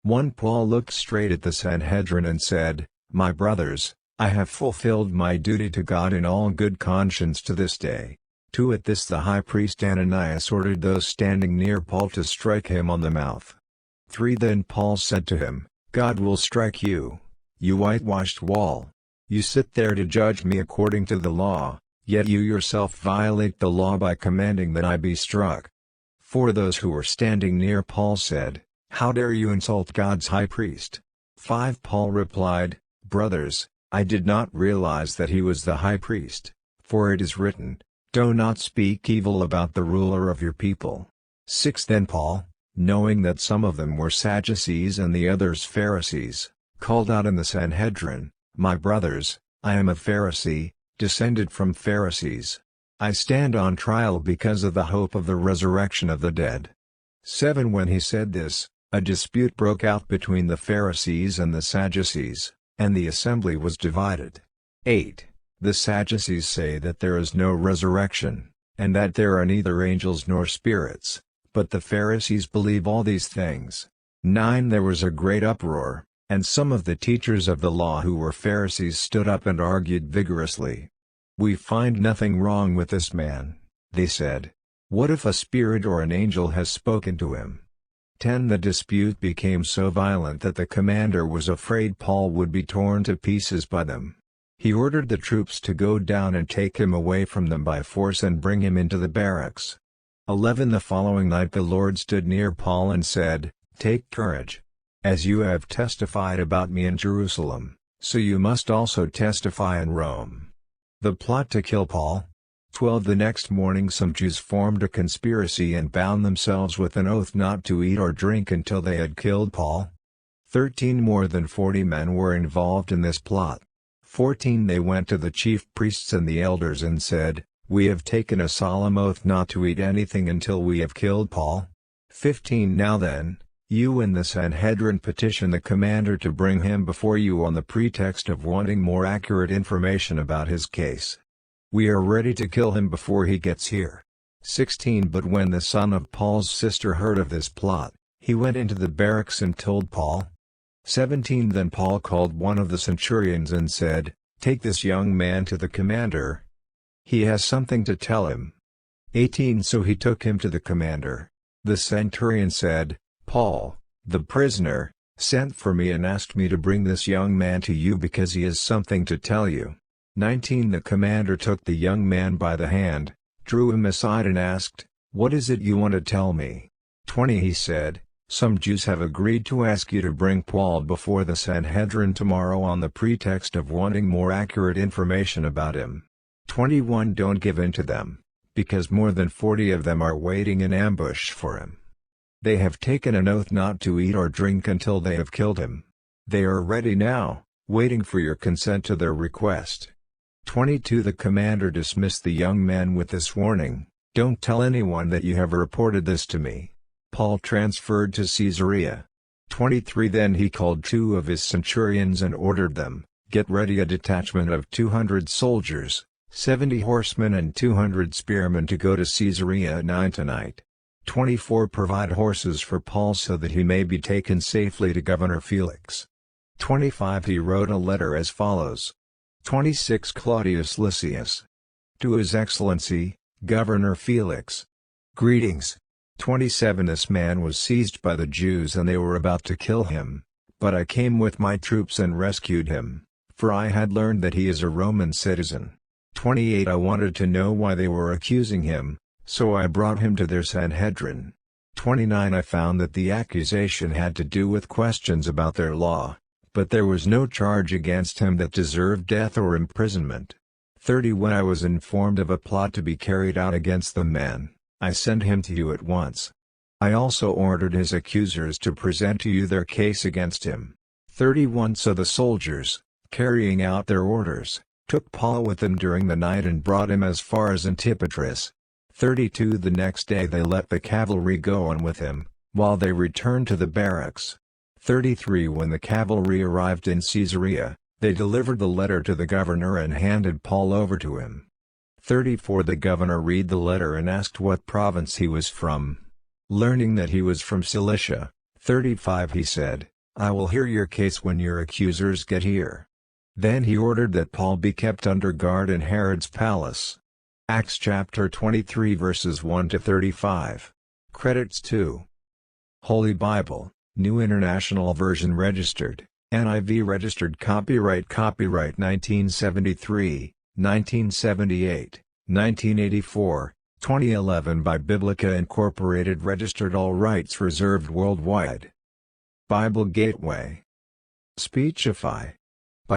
1 Paul looked straight at the Sanhedrin and said, "My brothers, I have fulfilled my duty to God in all good conscience to this day." 2 At this the high priest Ananias ordered those standing near Paul to strike him on the mouth. 3 Then Paul said to him, "God will strike you, you whitewashed wall. You sit there to judge me according to the law, yet you yourself violate the law by commanding that I be struck." 4 Those who were standing near Paul said, "How dare you insult God's high priest?" 5 Paul replied, "Brothers, I did not realize that he was the high priest, for it is written, 'Do not speak evil about the ruler of your people.'" 6 Then Paul, knowing that some of them were Sadducees and the others Pharisees, called out in the Sanhedrin, "My brothers, I am a Pharisee, descended from Pharisees. I stand on trial because of the hope of the resurrection of the dead." 7 When he said this, a dispute broke out between the Pharisees and the Sadducees, and the assembly was divided. 8 The Sadducees say that there is no resurrection, and that there are neither angels nor spirits, but the Pharisees believe all these things. 9 There was a great uproar, and some of the teachers of the law who were Pharisees stood up and argued vigorously. "We find nothing wrong with this man," they said. "What if a spirit or an angel has spoken to him?" 10 The dispute became so violent that the commander was afraid Paul would be torn to pieces by them. He ordered the troops to go down and take him away from them by force and bring him into the barracks. 11 The following night the Lord stood near Paul and said, "Take courage. As you have testified about me in Jerusalem, so you must also testify in Rome." The plot to kill Paul. 12 The next morning some Jews formed a conspiracy and bound themselves with an oath not to eat or drink until they had killed Paul. 13 More than 40 men were involved in this plot. 14 They went to the chief priests and the elders and said, "We have taken a solemn oath not to eat anything until we have killed Paul." 15 Now then, you and the Sanhedrin petition the commander to bring him before you on the pretext of wanting more accurate information about his case. We are ready to kill him before he gets here. 16 But when the son of Paul's sister heard of this plot, he went into the barracks and told Paul. 17 Then Paul called one of the centurions and said, "Take this young man to the commander. He has something to tell him." 18 So he took him to the commander. The centurion said, "Paul, the prisoner, sent for me and asked me to bring this young man to you because he has something to tell you." 19 The commander took the young man by the hand, drew him aside and asked, "What is it you want to tell me?" 20 He said, "Some Jews have agreed to ask you to bring Paul before the Sanhedrin tomorrow on the pretext of wanting more accurate information about him." 21 Don't give in to them, because more than 40 of them are waiting in ambush for him. They have taken an oath not to eat or drink until they have killed him. They are ready now, waiting for your consent to their request. 22 The commander dismissed the young man with this warning, "Don't tell anyone that you have reported this to me." Paul transferred to Caesarea. 23 Then he called 2 of his centurions and ordered them, "Get ready a detachment of 200 soldiers, 70 horsemen and 200 spearmen to go to Caesarea at 9 tonight. 24 Provide horses for Paul so that he may be taken safely to Governor Felix." 25 He wrote a letter as follows. 26 Claudius Lysias. To His Excellency, Governor Felix. Greetings. 27 This man was seized by the Jews and they were about to kill him, but I came with my troops and rescued him, for I had learned that he is a Roman citizen. 28 I wanted to know why they were accusing him, so I brought him to their Sanhedrin. 29 I found that the accusation had to do with questions about their law, but there was no charge against him that deserved death or imprisonment. 30 When I was informed of a plot to be carried out against the man, I sent him to you at once. I also ordered his accusers to present to you their case against him. 31 So the soldiers, carrying out their orders, took Paul with them during the night and brought him as far as Antipatris. 32 The next day they let the cavalry go on with him, while they returned to the barracks. 33 When the cavalry arrived in Caesarea, they delivered the letter to the governor and handed Paul over to him. 34 The governor read the letter and asked what province he was from. Learning that he was from Cilicia, 35 he said, I will hear your case when your accusers get here." Then he ordered that Paul be kept under guard in Herod's palace. Acts chapter 23 verses 1 to 35. Credits to Holy Bible, New International Version registered, NIV registered copyright 1973, 1978, 1984, 2011 by Biblica Incorporated registered all rights reserved worldwide. Bible Gateway. Speechify.